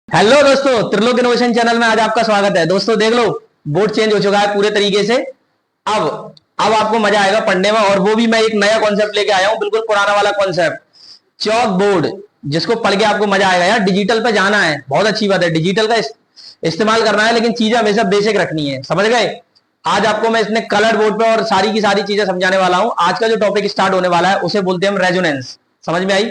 Hello दोस्तों, Trilok innovation channel में आज आपका स्वागत है। दोस्तों देख लो, बोर्ड चेंज हो चुका है पूरे तरीके से। अब आपको मजा आएगा पढ़ने में, और वो भी मैं एक नया कॉन्सेप्ट लेके आया हूं, बिल्कुल पुराना वाला कॉन्सेप्ट, चौक बोर्ड, जिसको पढ़ के आपको मजा आएगा। यार डिजिटल पे जाना है, बहुत अच्छी बात है, डिजिटल का इस्तेमाल करना है, लेकिन चीजें हमेशा बेसिक रखनी है, समझ गए। आज आपको मैं इसमें कलर बोर्ड पे और सारी की सारी चीजें समझाने वाला हूं। आज का जो टॉपिक स्टार्ट होने वाला है उसे बोलते हैं हम रेजोनेंस। समझ में आई?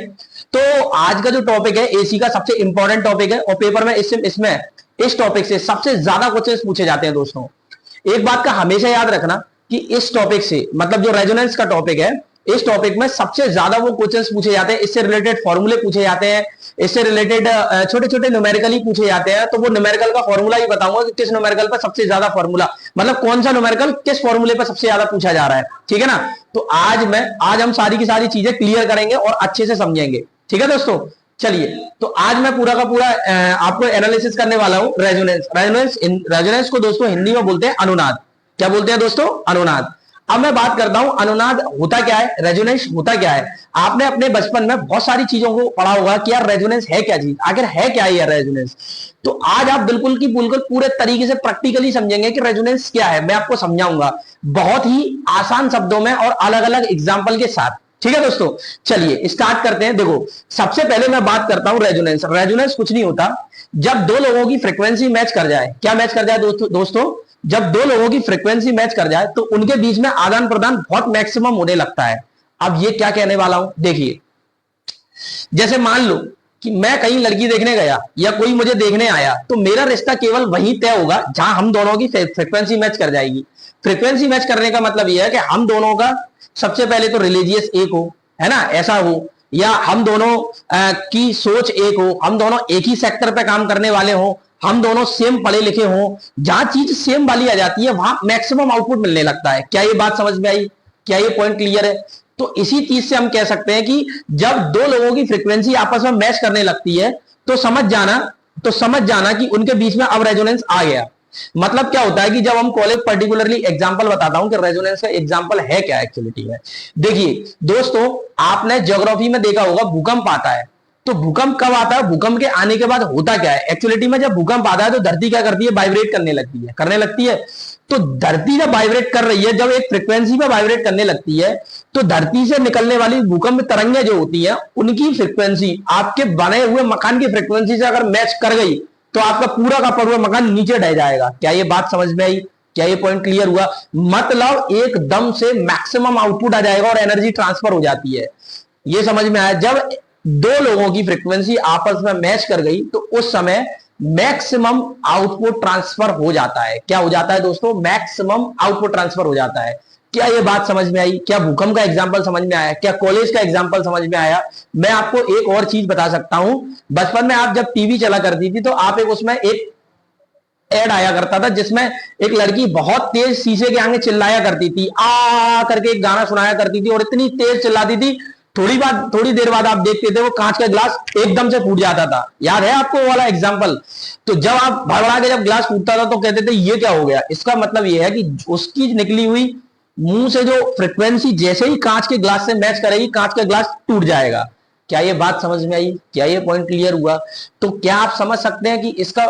तो आज का जो टॉपिक है एसी का सबसे इंपॉर्टेंट टॉपिक है, और पेपर में इसमें इस टॉपिक से सबसे ज्यादा क्वेश्चंस पूछे जाते हैं। दोस्तों एक बात का हमेशा याद रखना कि इस टॉपिक से, मतलब जो रेजोनेंस का टॉपिक है, इस टॉपिक में सबसे ज्यादा वो क्वेश्चंस पूछे जाते हैं, इससे रिलेटेड फॉर्मूले पूछे जाते हैं, इससे रिलेटेड छोटे छोटे न्यूमेरिकल ही पूछे जाते हैं। तो वो न्यूमेरिकल का फॉर्मूला ही बताऊंगा कि किस न्यूमेरिकल पर सबसे ज्यादा फॉर्मूला, मतलब कौन सा न्यूमेरिकल किस फॉर्मूले पर सबसे ज्यादा पूछा जा रहा है, ठीक है ना। तो आज हम सारी की सारी चीजें क्लियर करेंगे और अच्छे से समझेंगे, ठीक है दोस्तों। चलिए, तो आज मैं पूरा का पूरा आपको एनालिसिस करने वाला हूं रेजोनेंस को दोस्तों हिंदी में बोलते हैं अनुनाद। क्या बोलते हैं दोस्तों? अनुनाद। अब मैं बात करता हूं अनुनाद होता क्या है, रेजोनेंस होता क्या है। आपने अपने बचपन में बहुत सारी चीजों को पढ़ा होगा कि यार रेजोनेंस है क्या चीज, आखिर है क्या है रेजोनेंस। तो आज आप बिल्कुल की बिल्कुल पूरे तरीके से प्रैक्टिकली समझेंगे कि रेजोनेंस क्या है। मैं आपको समझाऊंगा बहुत ही आसान शब्दों में और अलग अलग एग्जाम्पल के साथ, ठीक है दोस्तों। चलिए स्टार्ट करते हैं। देखो, सबसे पहले मैं बात करता हूं रेजोनेंस। रेजोनेंस कुछ नहीं होता, जब दो लोगों की फ्रीक्वेंसी मैच कर जाए। क्या मैच कर जाए दोस्तों? जब दो लोगों की फ्रीक्वेंसी मैच कर जाए तो उनके बीच में आदान प्रदान बहुत मैक्सिमम होने लगता है। अब ये क्या कहने वाला हूं, देखिए। जैसे मान लो कि मैं कहीं लड़की देखने गया या कोई मुझे देखने आया, तो मेरा रिश्ता केवल वहीं तय होगा जहां हम दोनों की फ्रीक्वेंसी मैच कर जाएगी। फ्रीक्वेंसी मैच करने का मतलब यह है कि हम दोनों का सबसे पहले तो रिलीजियस एक हो, है ना, ऐसा हो, या हम दोनों की सोच एक हो, हम दोनों एक ही सेक्टर पे काम करने वाले हो, हम दोनों सेम पढ़े लिखे हो। जहां चीज सेम वाली आ जाती है वहां मैक्सिमम आउटपुट मिलने लगता है। क्या ये बात समझ में आई? क्या ये पॉइंट क्लियर है? तो इसी चीज से हम कह सकते हैं कि जब दो लोगों की फ्रीक्वेंसी आपस में मैच करने लगती है तो समझ जाना कि उनके बीच में अब रेजोनेंस आ गया। मतलब क्या होता है कि जब हम कॉलेज पर्टिकुलरली एग्जांपल बताता हूं कि रेजोनेंस का एग्जांपल है क्या एक्चुअलिटी में। देखिए दोस्तों, आपने ज्योग्राफी में देखा होगा भूकंप आता है, तो भूकंप कब आता है? भूकंप के आने के बाद होता क्या है एक्चुअलिटी में? जब भूकंप आता है तो धरती क्या करती है? वाइब्रेट करने लगती है। तो धरती जब वाइब्रेट कर रही है, जब एक फ्रीक्वेंसी पे वाइब्रेट करने लगती है, तो धरती से निकलने वाली भूकंप तरंगें जो होती हैं, उनकी फ्रीक्वेंसी आपके बने हुए मकान की फ्रीक्वेंसी से अगर मैच कर गई तो आपका पूरा का पूरा मकान नीचे ढह जाएगा। क्या ये बात समझ में आई? क्या ये पॉइंट क्लियर हुआ? मतलब एकदम से मैक्सिमम आउटपुट आ जाएगा और एनर्जी ट्रांसफर हो जाती है। ये समझ में आया? जब दो लोगों की फ्रीक्वेंसी आपस में मैच कर गई तो उस समय मैक्सिमम आउटपुट ट्रांसफर हो जाता है। क्या हो जाता है दोस्तों? मैक्सिमम आउटपुट ट्रांसफर हो जाता है। क्या ये बात समझ में आई? क्या भूकंप का एग्जांपल समझ में आया? क्या कॉलेज का एग्जांपल समझ में आया? मैं आपको एक और चीज बता सकता हूं। बचपन में आप जब टीवी चला करती थी तो आप उसमें एक एड आया करता था जिसमें एक लड़की बहुत तेज शीशे के आगे चिल्लाया करती थी, आ करके एक गाना सुनाया करती थी, और इतनी तेज चिल्लाती थी, थोड़ी देर बाद आप देखते थे वो कांच का ग्लास एकदम से फूट जाता था। याद है आपको वो वाला एग्जांपल? तो जब आप भड़बड़ा के जब ग्लास फूटता था तो कहते थे ये क्या हो गया। इसका मतलब ये है कि उसकी निकली हुई मुंह से जो फ्रीक्वेंसी जैसे ही कांच के ग्लास से मैच करेगी, कांच का ग्लास टूट जाएगा। क्या ये बात समझ में आई? क्या ये पॉइंट क्लियर हुआ? तो क्या आप समझ सकते हैं कि इसका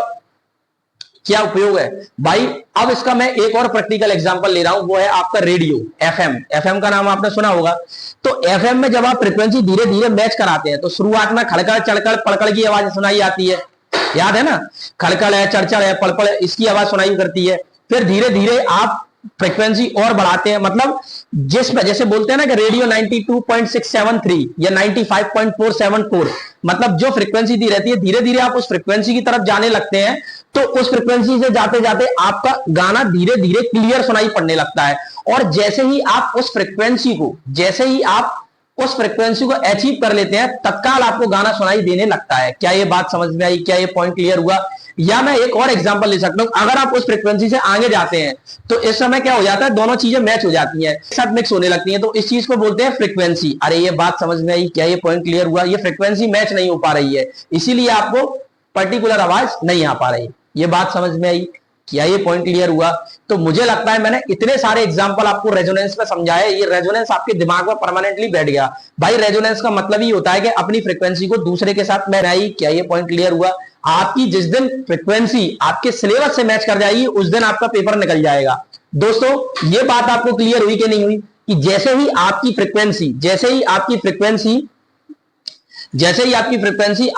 क्या उपयोग है भाई? अब इसका मैं एक और प्रैक्टिकल एग्जांपल ले रहा हूं, वो है आपका रेडियो। एफएम का नाम आपने सुना होगा। तो एफएम में जब आप फ्रीक्वेंसी धीरे धीरे मैच कराते हैं तो शुरुआत में खड़खड़ चड़कड़ पड़कड़ की आवाज सुनाई आती है, याद है ना? खड़खड़ है, चड़चड़ है, पड़पड़, इसकी आवाज सुनाई करती है। फिर धीरे धीरे आप फ्रीक्वेंसी और बढ़ाते हैं, मतलब जिसमें जैसे बोलते हैं ना कि रेडियो 92.673 या 95.474, मतलब जो फ्रीक्वेंसी दी रहती है, धीरे धीरे आप उस फ्रीक्वेंसी की तरफ जाने लगते हैं। तो उस फ्रीक्वेंसी से जाते जाते आपका गाना धीरे धीरे क्लियर सुनाई पड़ने लगता है। और जैसे ही आप उस फ्रीक्वेंसी को अचीव कर लेते हैं, तत्काल आपको गाना सुनाई देने लगता है। क्या ये बात समझ में आई? क्या ये पॉइंट क्लियर हुआ? या मैं एक और एग्जांपल ले सकता हूं, अगर आप उस फ्रीक्वेंसी से आगे जाते हैं तो इस समय क्या हो जाता है? दोनों चीजें मैच हो जाती हैं, एक साथ मिक्स होने लगती हैं, तो इस चीज को बोलते हैं फ्रीक्वेंसी। अरे ये बात समझ में आई? क्या ये पॉइंट क्लियर हुआ? ये फ्रीक्वेंसी मैच नहीं हो पा रही है, इसीलिए आपको पर्टिकुलर आवाज नहीं आ पा रही। ये बात समझ में आई? क्या ये पॉइंट क्लियर हुआ? तो मुझे लगता है मैंने इतने सारे एग्जांपल आपको रेजोनेंस में समझाया, ये रेजोनेंस आपके दिमाग में परमानेंटली बैठ गया। भाई रेजोनेंस का मतलब ही होता है कि अपनी फ्रीक्वेंसी को दूसरे के साथ मैं। क्या ये पॉइंट क्लियर हुआ? आपकी जिस दिन फ्रीक्वेंसी आपके सिलेबस से मैच कर जाएगी उस दिन आपका पेपर निकल जाएगा। दोस्तों ये बात आपको क्लियर हुई कि नहीं हुई कि जैसे ही आपकी फ्रीक्वेंसी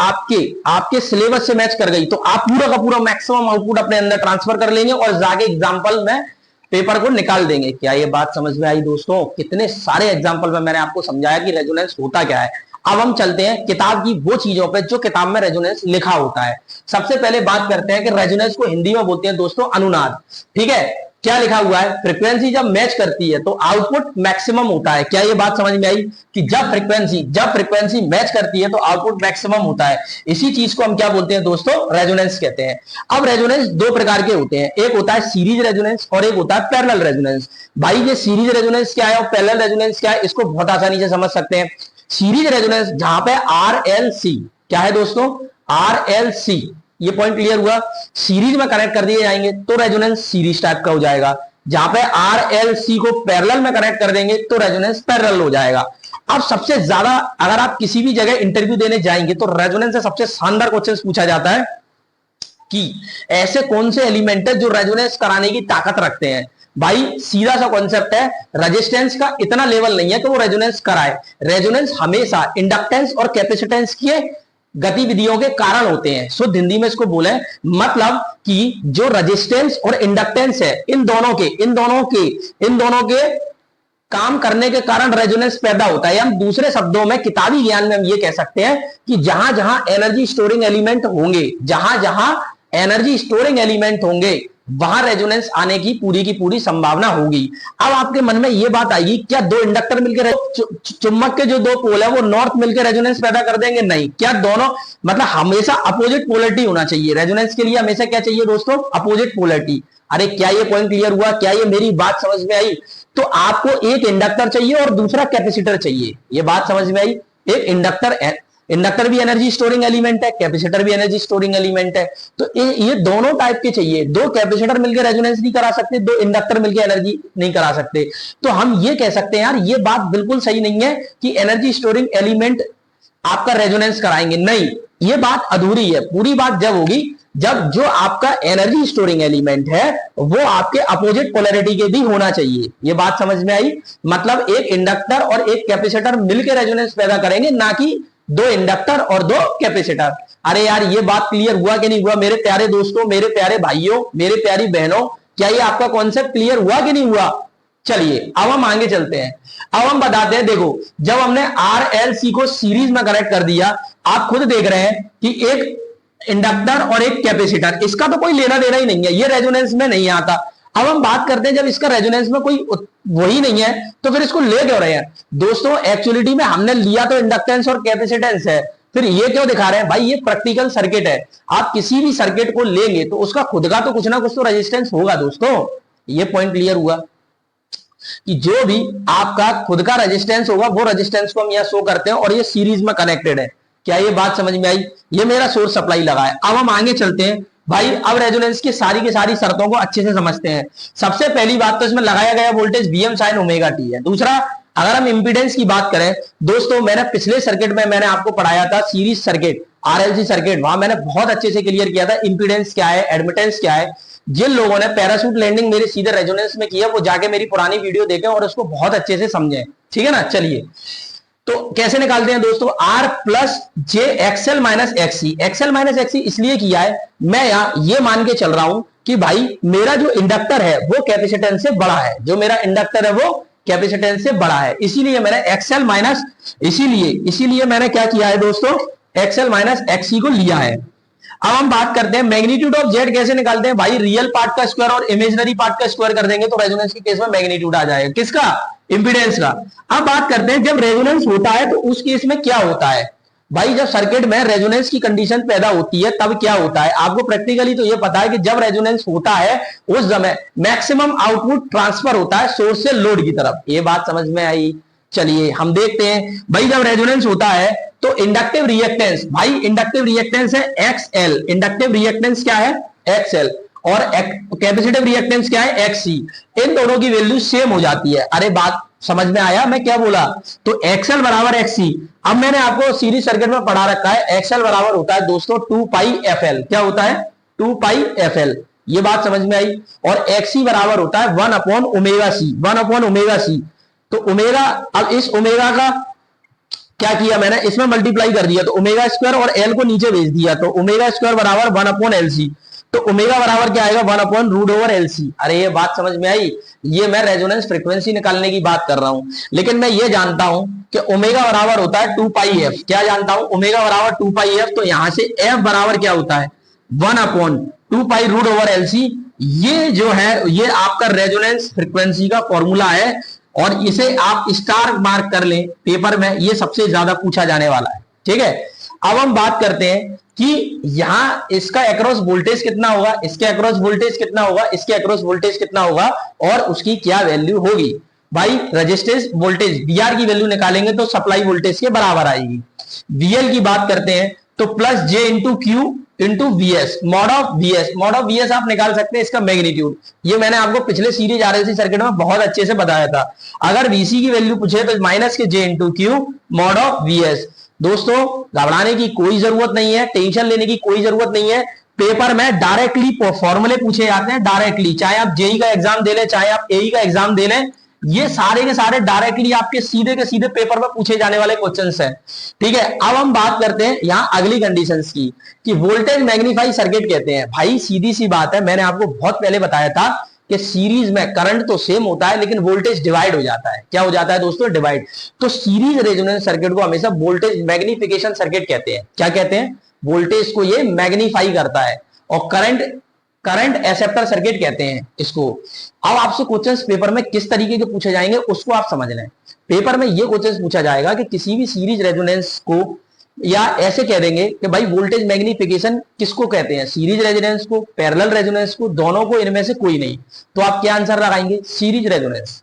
आपके सिलेबस से मैच कर गई तो आप पूरा का पूरा मैक्सिमम आउटपुट अपने अंदर ट्रांसफर कर लेंगे और जाके एग्जांपल में पेपर को निकाल देंगे। क्या ये बात समझ में आई दोस्तों? कितने सारे एग्जांपल में मैंने आपको समझाया कि रेजोनेंस होता क्या है। अब हम चलते हैं किताब की वो चीजों पे जो किताब में रेजोनेंस लिखा होता है। सबसे पहले बात करते हैं कि रेजोनेंस को हिंदी में बोलते हैं दोस्तों अनुनाद। ठीक है, क्या लिखा हुआ है? फ्रीक्वेंसी जब मैच करती है तो आउटपुट मैक्सिमम होता है। क्या ये बात समझ में आई कि जब फ्रीक्वेंसी मैच करती है तो आउटपुट मैक्सिमम होता है। इसी चीज को हम क्या बोलते हैं दोस्तों? रेजोनेंस कहते हैं। अब रेजोनेंस दो प्रकार के होते हैं, एक होता है सीरीज रेजोनेंस और एक होता है पैरेलल रेजोनेंस। भाई ये सीरीज रेजोनेंस क्या है और पैरेलल रेजोनेंस क्या है, इसको बहुत आसानी से समझ सकते हैं। सीरीज रेजोनेंस जहां पे RLC क्या है दोस्तों? RLC, ये पॉइंट क्लियर हुआ। सीरीज में कनेक्ट कर दिए जाएंगे तो रेजोनेंस सीरीज टाइप का हो जाएगा। जहां पे RLC को पैरेलल में कनेक्ट कर देंगे तो रेजोनेंस पैरेलल हो जाएगा। अब सबसे ज्यादा अगर आप किसी भी जगह इंटरव्यू देने जाएंगे तो रेजोनेंस से सबसे शानदार क्वेश्चन पूछा जाता है कि ऐसे कौन से एलिमेंट है जो रेजोनेंस कराने की ताकत रखते हैं। भाई सीधा सा कॉन्सेप्ट है, रेजिस्टेंस का इतना लेवल नहीं है कि वो रेजोनेंस कराए। रेजोनेंस हमेशा इंडक्टेंस और कैपेसिटेंस की गतिविधियों के कारण होते हैं। शुद्ध हिंदी में इसको बोले मतलब कि जो रेजिस्टेंस और इंडक्टेंस है इन दोनों के काम करने के कारण रेजोनेंस पैदा होता है। हम दूसरे शब्दों में किताबी ज्ञान में हम ये कह सकते हैं कि जहां जहां एनर्जी स्टोरिंग एलिमेंट होंगे वहां रेजोनेंस आने की पूरी संभावना होगी। अब आपके मन में यह बात आएगी, क्या दो इंडक्टर मिलकर चुंबक के जो दो पोल है वो नॉर्थ मिलकर रेजोनेंस पैदा कर देंगे? नहीं। क्या दोनों मतलब हमेशा अपोजिट पोलरिटी होना चाहिए? रेजोनेंस के लिए हमेशा क्या चाहिए दोस्तों? Opposite polarity. अरे क्या ये पॉइंट क्लियर हुआ? क्या ये मेरी बात समझ में आई? तो आपको एक इंडक्टर चाहिए और दूसरा कैपेसिटर चाहिए। ये बात समझ में आई? एक इंडक्टर भी एनर्जी स्टोरिंग एलिमेंट है, कैपेसिटर भी एनर्जी स्टोरिंग एलिमेंट है। तो ये दोनों टाइप के चाहिए। दो कैपेसिटर मिलकर रेजोनेंस नहीं करा सकते, दो इंडक्टर मिलकर एनर्जी नहीं करा सकते। तो हम ये कह सकते हैं यार ये बात बिल्कुल सही नहीं है कि एनर्जी स्टोरिंग एलिमेंट आपका रेजोनेंस कराएंगे। नहीं, ये बात अधूरी है। पूरी बात जब होगी जब जो आपका एनर्जी स्टोरिंग एलिमेंट है वो आपके अपोजिट पोलैरिटी के भी होना चाहिए। ये बात समझ में आई? मतलब एक इंडक्टर और एक कैपेसिटर मिलकर रेजोनेंस पैदा करेंगे, ना कि दो इंडक्टर और दो कैपेसिटर। अरे यार ये बात क्लियर हुआ कि नहीं हुआ मेरे प्यारे दोस्तों, मेरे प्यारे भाइयों, मेरे प्यारी बहनों? क्या ये आपका कॉन्सेप्ट क्लियर हुआ कि नहीं हुआ? चलिए अब हम आगे चलते हैं। अब हम बताते हैं, देखो जब हमने RLC को सीरीज में कनेक्ट कर दिया, आप खुद देख रहे हैं कि एक इंडक्टर और एक कैपेसिटर, इसका तो कोई लेना देना ही नहीं है, ये रेजोनेंस में नहीं आता। अब हम बात करते हैं जब इसका रेजोनेंस में कोई वही नहीं है तो फिर इसको ले क्यों रहे हैं? दोस्तों एक्चुअलिटी में हमने लिया तो इंडक्टेंस और कैपेसिटेंस है, फिर ये क्यों दिखा रहे हैं? भाई ये प्रैक्टिकल सर्किट है। आप किसी भी सर्किट को लेंगे तो उसका खुद का तो कुछ ना कुछ तो रेजिस्टेंस होगा दोस्तों। ये पॉइंट क्लियर हुआ कि जो भी आपका खुद का रेजिस्टेंस होगा वो रेजिस्टेंस को हम यहां शो करते हैं और ये सीरीज में कनेक्टेड है। क्या ये बात समझ में आई? ये मेरा सोर्स सप्लाई लगा है। अब हम आगे चलते हैं भाई। अब रेजोनेंस की सारी शर्तों को अच्छे से समझते हैं। सबसे पहली बात तो इसमें लगाया गया voltage Vm sin omega t है। दूसरा, अगर हम इंपीडेंस की बात करें दोस्तों, मैंने पिछले सर्किट में मैंने आपको पढ़ाया था सीरीज सर्किट, RLC सर्किट, वहां मैंने बहुत अच्छे से क्लियर किया था इंपीडेंस क्या है, एडमिटेंस क्या है। जिन लोगों ने पैराशूट लैंडिंग मेरे सीधे रेजोनेंस में किया वो जाके मेरी पुरानी वीडियो देखें और उसको बहुत अच्छे से समझें। ठीक है ना? चलिए तो कैसे निकालते हैं दोस्तों? R प्लस जे XL minus XC। XL minus XC इसलिए किया है, मैं यहां ये मान के चल रहा हूं कि भाई मेरा जो इंडक्टर है वो कैपेसिटेंस से बड़ा है, जो मेरा इंडक्टर है वो कैपेसिटेंस से बड़ा है, इसीलिए मैंने XL माइनस इसीलिए मैंने क्या किया है दोस्तों? XL माइनस XC को लिया है। अब हम बात करते हैं मैग्नीट्यूड ऑफ जेड कैसे निकालते हैं। भाई रियल पार्ट का स्क्वायर और इमेजिनरी पार्ट का स्क्वायर कर देंगे तो रेजोनेंस के केस में मैग्नीट्यूड आ जाएगा। किसका? इंपीडेंस का। अब बात करते हैं जब रेजोनेंस होता है तो उस केस में क्या होता है। भाई जब सर्किट में रेजोनेंस की कंडीशन पैदा होती है तब क्या होता है? आपको प्रैक्टिकली तो ये पता है कि जब रेजोनेंस होता है उस समय मैक्सिमम आउटपुट ट्रांसफर होता है सोर्स से लोड की तरफ। ये बात समझ में आई? चलिए हम देखते हैं। भाई जब रेजोनेंस होता है तो इंडक्टिव रिएक्टेंस, भाई इंडक्टिव रिएक्टेंस है XL, इंडक्टिव रिएक्टेंस क्या है? XL, और कैपेसिटिव रिएक्टेंस क्या है? XC। इन दोनों की वैल्यू सेम हो जाती है। अरे बात समझ में आया मैं क्या बोला? तो एक्सएल बराबर एक्सी। अब मैंने आपको सीरीज सर्किट में पढ़ा रखा है, एक्सएल बराबर होता है दोस्तों 2 पाई एफ एल। क्या होता है? 2 पाई एफ एल। ये बात समझ में आई। और एक्सी बराबर होता है 1 upon omega C, 1 upon omega C. तो ओमेगा, अब इस ओमेगा का क्या किया मैंने, इसमें मल्टीप्लाई कर दिया, तो ओमेगा स्क्वायर और एल को नीचे भेज दिया, तो ओमेगा स्क्वायर बराबर 1 अपॉन एल सी। तो ओमेगा बराबर क्या आएगा? 1 upon root over L C. अरे ये बात समझ में आई? ये मैं रेजोनेंस फ्रीक्वेंसी निकालने की बात कर रहा हूं, लेकिन मैं ये जानता हूं कि ओमेगा बराबर होता है 2 पाई एफ। क्या जानता हूं? ओमेगा बराबर 2 पाई एफ। तो यहां से एफ बराबर क्या होता है? 1 upon 2 pi root over L C. ये जो है ये आपका रेजोनेंस फ्रीक्वेंसी का फॉर्मूला है, और इसे आप स्टार मार्क कर लें पेपर में, ये सबसे ज्यादा पूछा जाने वाला है। ठीक है, अब हम बात करते हैं कि यहां इसका अक्रॉस वोल्टेज कितना होगा, इसके अक्रॉस वोल्टेज कितना होगा, इसके अक्रॉस वोल्टेज कितना होगा, और उसकी क्या वैल्यू होगी। भाई रेजिस्टेंस वोल्टेज वीआर की वैल्यू निकालेंगे तो सप्लाई वोल्टेज के बराबर आएगी। वीएल की बात करते हैं तो plus J into Q into VS, mod of VS. Mod of VS आप निकाल सकते हैं इसका मैग्नीट्यूड। ये मैंने आपको पिछले सीरीज आरएलसी सर्किट में बहुत अच्छे से बताया था। अगर वीसी की वैल्यू पूछे तो माइनस के J into Q mod of VS. दोस्तों घबराने की कोई जरूरत नहीं है, टेंशन लेने की कोई जरूरत नहीं है। पेपर में डायरेक्टली फॉर्मूले पूछे जाते हैं, डायरेक्टली, चाहे आप जेई का एग्जाम दे लें, चाहे आप एई का एग्जाम दे लें, ये सारे के सारे डायरेक्टली आपके सीधे के सीधे पेपर में पूछे जाने वाले क्वेश्चंस हैं। ठीक है, अब हम बात करते हैं यहां अगली कंडीशंस की, कि वोल्टेज मैग्नीफाई सर्किट कहते हैं। भाई सीधी सी बात है, मैंने आपको बहुत पहले बताया था कि सीरीज में करंट तो सेम होता है लेकिन वोल्टेज डिवाइड हो जाता है। क्या हो जाता है दोस्तों? डिवाइड। तो सीरीज रेजोनेंस सर्किट को हमेशा वोल्टेज मैग्निफिकेशन सर्किट कहते हैं। क्या कहते हैं? वोल्टेज को ये मैग्नीफाई करता है। और करंट एक्सेप्टर सर्किट कहते हैं इसको। अब आपसे क्वेश्चंस पेपर में किस तरीके के पूछे जाएंगे उसको आप समझ लें। पेपर में ये क्वेश्चंस पूछा जाएगा कि किसी भी सीरीज रेजोनेंस को, या ऐसे कह देंगे कि भाई वोल्टेज मैग्निफिकेशन किसको कहते हैं, सीरीज रेजोनेंस को, पैरेलल रेजोनेंस को, दोनों को, इनमें से कोई नहीं। तो आप क्या आंसर लगाएंगे? Series resonance.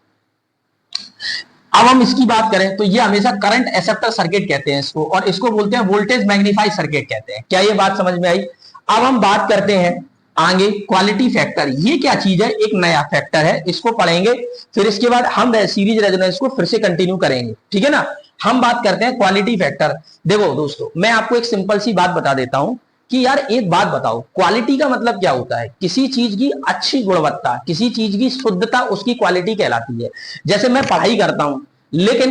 अब हम इसकी बात करें तो ये हमेशा करंट एक्सेप्टर सर्किट कहते हैं इसको, और इसको बोलते हैं वोल्टेज मैग्नीफाई सर्किट कहते हैं। क्या ये बात समझ में आई? अब हम बात करते हैं आगे क्वालिटी फैक्टर। ये क्या चीज है? एक नया फैक्टर है, इसको पढ़ेंगे, फिर इसके बाद हम सीरीज रेजोनेंस को फिर से कंटिन्यू करेंगे। ठीक है ना? हम बात करते हैं क्वालिटी फैक्टर। देखो दोस्तों, मैं आपको एक सिंपल सी बात बता देता हूं कि यार एक बात बताओ, क्वालिटी का मतलब क्या होता है? किसी चीज की अच्छी गुणवत्ता, किसी चीज की शुद्धता, उसकी क्वालिटी कहलाती है। जैसे मैं पढ़ाई करता हूं, लेकिन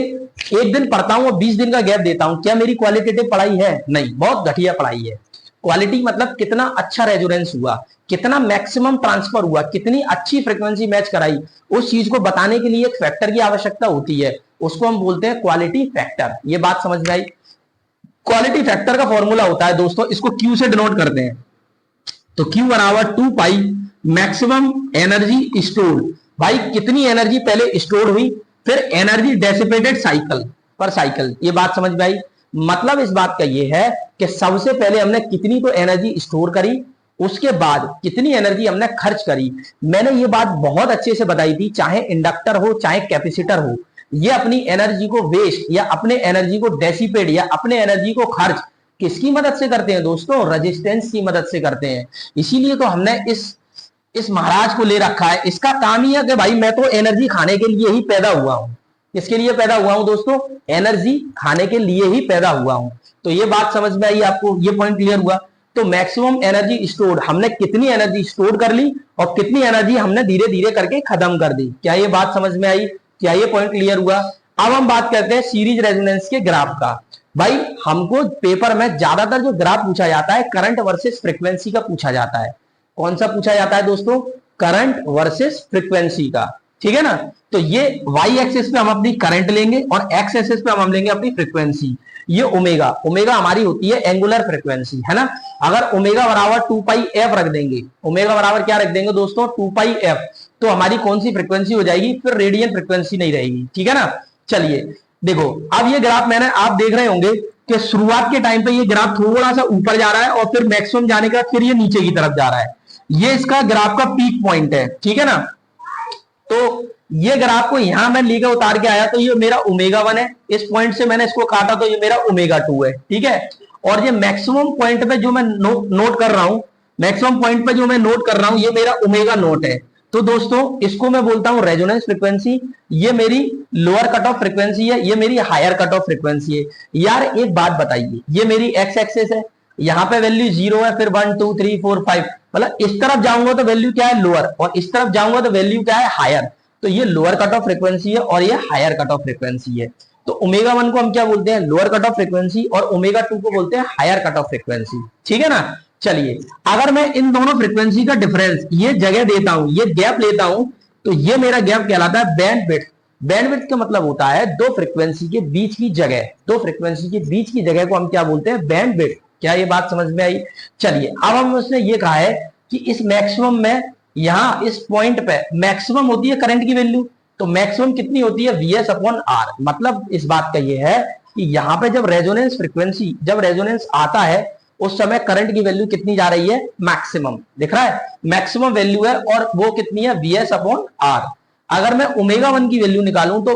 एक दिन पढ़ता हूं और 20 दिन का गैप देता हूं, क्या मेरी क्वालिटेटिव पढ़ाई है? नहीं, बहुत घटिया पढ़ाई है। क्वालिटी मतलब कितना अच्छा रेजोनेंस हुआ, कितना मैक्सिमम ट्रांसफर हुआ, कितनी अच्छी फ्रीक्वेंसी मैच कराई, उस चीज को बताने के लिए एक फैक्टर की आवश्यकता होती है, उसको हम बोलते हैं क्वालिटी फैक्टर। ये बात समझ में आई? क्वालिटी फैक्टर का फॉर्मूला होता है दोस्तों, इसको क्यू से डिनोट करते हैं। तो क्यू बराबर 2 पाई मैक्सिमम एनर्जी स्टोर्ड। भाई कितनी एनर्जी पहले स्टोर हुई, फिर एनर्जी डेसिपेटेड साइकिल पर साइकिल। ये बात समझ में आई? मतलब इस बात का ये है कि सबसे पहले हमने कितनी तो एनर्जी स्टोर करी, उसके बाद कितनी एनर्जी हमने खर्च करी। मैंने ये बात बहुत अच्छे से बताई थी, चाहे इंडक्टर हो चाहे कैपेसिटर हो, ये अपनी एनर्जी को वेस्ट या अपने एनर्जी को डेसिपेट या अपने एनर्जी को खर्च किसकी मदद से करते हैं दोस्तों? रेजिस्टेंस की मदद से करते हैं। इसीलिए तो हमने इस महाराज को ले रखा है। इसका काम ही है कि भाई मैं तो एनर्जी खाने के लिए ही पैदा हुआ हूं। किसके लिए पैदा हुआ हूं दोस्तों? एनर्जी खाने के लिए ही पैदा हुआ हूं। तो ये बात समझ में आई आपको? ये पॉइंट क्लियर हुआ? तो मैक्सिमम एनर्जी स्टोर्ड, हमने कितनी एनर्जी स्टोर कर ली और कितनी एनर्जी हमने धीरे धीरे करके खत्म कर दी। क्या ये बात समझ में आई? क्या ये पॉइंट क्लियर हुआ? अब हम बात करते हैं सीरीज रेजोनेंस के ग्राफ का। भाई हमको पेपर में ज्यादातर जो ग्राफ पूछा जाता है करंट वर्सेस फ्रीक्वेंसी का पूछा जाता है। कौन सा पूछा जाता है दोस्तों? करंट वर्सेस फ्रीक्वेंसी का। ठीक है ना? तो ये y एक्सिस पे हम अपनी करंट लेंगे और x एक्सिस पे हम लेंगे अपनी फ्रीक्वेंसी। ये ओमेगा, ओमेगा हमारी होती है एंगुलर फ्रीक्वेंसी, है ना? अगर ओमेगा बराबर 2 पाई एफ रख देंगे, ओमेगा बराबर क्या रख देंगे दोस्तों? 2 पाई एफ, तो हमारी कौन सी फ्रीक्वेंसी हो जाएगी? फिर रेडियन फ्रीक्वेंसी नहीं रहेगी। ठीक है ना? चलिए देखो, अब ये ग्राफ मैंने, आप देख रहे होंगे कि शुरुआत के टाइम पे ये ग्राफ थोड़ा सा ऊपर जा रहा है और फिर मैक्सिमम जाने के बाद फिर ये नीचे की तरफ जा रहा है। ये इसका ग्राफ का पीक पॉइंट है। ठीक है ना? तो ये ग्राफ को यहां मैं लेकर उतार के आया, तो ये मेरा ओमेगा 1 है, इस पॉइंट से मैंने इसको काटा तो ये मेरा ओमेगा 2 है। ठीक है? और ये मैक्सिमम पॉइंट पे जो मैं नोट कर रहा हूं, मैक्सिमम पॉइंट पे जो मैं नोट कर रहा हूं, ये मेरा ओमेगा नोट है। तो दोस्तों इसको मैं बोलता हूं रेजोनेंस फ्रीक्वेंसी। ये मेरी लोअर कट ऑफ फ्रीक्वेंसी है, ये मेरी हायर कट ऑफ फ्रीक्वेंसी है। यार एक बात बताइए, ये मेरी एक्स एक्सेस है, यहाँ पे वैल्यू 0 है, फिर 1 2 3 4 5, मतलब इस तरफ जाऊंगा तो वैल्यू क्या है लोअर, और इस तरफ जाऊंगा तो वैल्यू क्या है हायर। तो ये लोअर कट ऑफ फ्रीक्वेंसी है और ये हायर कट ऑफ फ्रीक्वेंसी है। तो ओमेगा 1 को हम क्या बोलते हैं, लोअर कट ऑफ फ्रीक्वेंसी, और ओमेगा 2 को बोलते हैं हायर कट ऑफ फ्रीक्वेंसी। ठीक है ना। चलिए अगर मैं इन दोनों फ्रीक्वेंसी का डिफरेंस ये जगह देता हूं, ये गैप लेता हूं, तो ये मेरा गैप कहलाता है बैंडविड्थ। बैंडविड्थ का मतलब होता है दो फ्रीक्वेंसी के बीच की जगह, दो फ्रीक्वेंसी के बीच की जगह को हम क्या बोलते हैं, बैंडविड्थ। क्या ये बात समझ में आई। चलिए अब हम उसने ये कहा है कि इस मैक्सिमम में, यहां इस पॉइंट पे मैक्सिमम होती है करंट की वैल्यू, तो मैक्सिमम कितनी होती है, Vs अपॉन आर। मतलब इस बात का ये है कि यहां पे जब रेजोनेंस फ्रीक्वेंसी, जब रेजोनेंस आता है उस समय करंट की वैल्यू कितनी जा रही है, मैक्सिमम। दिख रहा है, मैक्सिमम वैल्यू है, और वो कितनी है, Vs अपॉन आर। अगर मैं ओमेगा 1 की वैल्यू निकालूं तो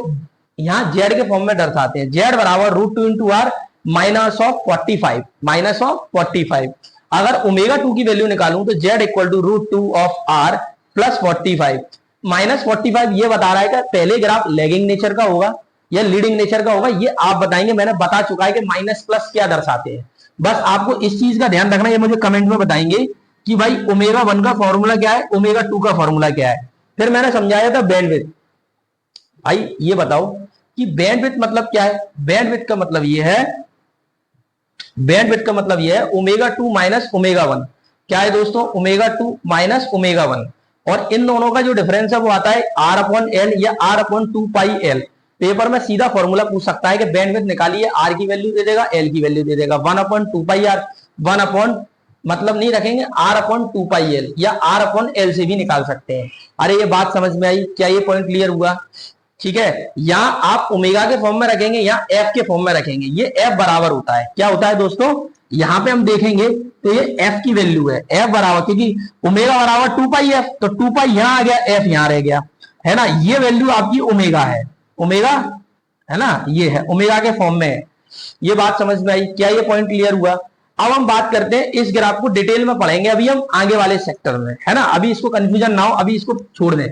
यहां जेड के फॉर्म में दर्शाते हैं, जेड बराबर √2 into R minus of 45, minus of 45। अगर ओमेगा 2 की वैल्यू निकालूं तो Z equal to √2 of R plus 45। Minus 45 ये बता रहा है कि पहले ग्राफ लैगिंग नेचर का होगा या लीडिंग नेचर का होगा, ये आप बताएंगे। मैंने बता चुका है कि माइनस प्लस क्या दर्शाते हैं, बस आपको इस चीज का ध्यान रखना है। ये मुझे कमेंट में बताएंगे कि भाई ओमेगा 1 का फॉर्मूला क्या है, ओमेगा 2 का फॉर्मूला क्या है। फिर मैंने समझाया था बैंडविड्थ। भाई ये बताओ कि बैंडविड्थ मतलब क्या है। बैंडविड्थ का मतलब ये है, बैंडविड्थ का मतलब ये है ओमेगा 2 माइनस ओमेगा 1। क्या है दोस्तों, ओमेगा 2 माइनस ओमेगा 1, और इन दोनों का जो डिफरेंस है वो आता है आर अपॉन एल या R upon 2 pi L. Paper में सीधा फॉर्मूला पूछ सकता है कि बैंडविड्थ निकालिए, आर की वैल्यू दे देगा, एल की वैल्यू दे देगा, 1 अपॉन 2 पाई आर, 1 अपॉन मतलब नहीं रखेंगे, आर अपॉन 2 पाई एल या आर अपॉन एल से भी निकाल सकते हैं। अरे ये बात समझ में आई, क्या ये पॉइंट क्लियर हुआ। ठीक है, यहां आप ओमेगा के फॉर्म में रखेंगे, यहाँ एफ के फॉर्म में रखेंगे, ये एफ बराबर होता है, क्या होता है दोस्तों, यहां पे हम देखेंगे तो ये एफ की वैल्यू है, एफ बराबर, क्योंकि ओमेगा बराबर 2 पाई एफ, तो 2 पाई यहां आ गया, एफ यहां रह गया, है ना। ये वैल्यू आपकी ओमेगा है, ओमेगा है ना, ये है ओमेगा के फॉर्म में है। ये बात समझ में आई, क्या ये पॉइंट क्लियर हुआ। अब हम बात करते हैं, इस ग्राफ को डिटेल में पढ़ेंगे अभी हम आगे वाले सेक्टर में, है ना। अभी इसको कंफ्यूजन ना हो, अभी इसको छोड़ दें,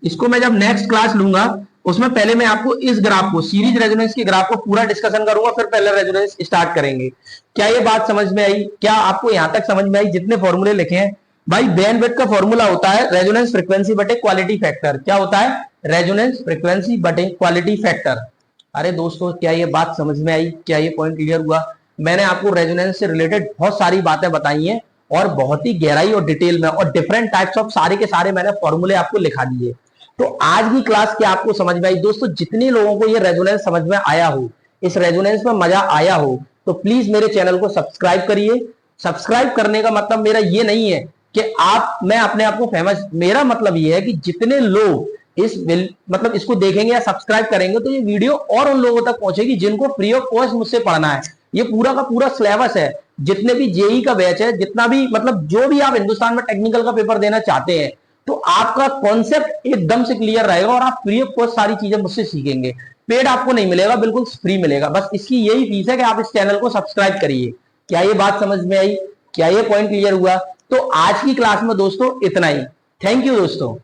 इसको मैं जब नेक्स्ट क्लास लूंगा उसमें पहले मैं आपको इस ग्राफ को, सीरीज रेजोनेंस के ग्राफ को पूरा डिस्कशन करूंगा, फिर पहले रेजोनेंस स्टार्ट करेंगे। क्या ये बात समझ में आई, क्या आपको यहां तक समझ में आई, जितने फॉर्मूले लिखे हैं। भाई बैंडविड्थ का फॉर्मूला होता है रेजोनेंस फ्रीक्वेंसी बटे क्वालिटी फैक्टर। क्या होता है, रेजोनेंस फ्रीक्वेंसी बटे क्वालिटी फैक्टर। अरे दोस्तों क्या ये बात समझ में आई, क्या ये पॉइंट क्लियर हुआ। मैंने आपको रेजोनेंस से रिलेटेड बहुत सारी बातें बताई हैं, और बहुत ही गहराई और डिटेल में, और डिफरेंट टाइप्स ऑफ सारे के सारे मैंने फॉर्मूले आपको लिखा दिए। तो आज की क्लास क्या आपको समझ में आई दोस्तों। जितने लोगों को ये रेजोनेंस समझ में आया हो, इस रेजोनेंस में मजा आया हो, तो प्लीज मेरे चैनल को सब्सक्राइब करिए। सब्सक्राइब करने का मतलब मेरा ये नहीं है कि मैं अपने आप को फेमस, मेरा मतलब ये है कि जितने लोग इस मतलब इसको देखेंगे या सब्सक्राइब करेंगे तो ये वीडियो और उन लोगों तक पहुंचेगी जिनको फ्री ऑफ कॉस्ट मुझसे पढ़ना है। ये पूरा का पूरा सिलेबस है, जितने भी जेई का बैच है, जितना भी मतलब जो भी आप हिंदुस्तान में टेक्निकल का पेपर देना चाहते हैं, तो आपका कॉन्सेप्ट एकदम से क्लियर रहेगा और आप फ्री ऑफ कॉस्ट सारी चीजें मुझसे सीखेंगे। पेड आपको नहीं मिलेगा, बिल्कुल फ्री मिलेगा। बस इसकी यही फीस है कि आप इस चैनल को सब्सक्राइब करिए। क्या ये बात समझ में आई, क्या ये पॉइंट क्लियर हुआ। तो आज की क्लास में दोस्तों इतना ही। थैंक यू दोस्तों।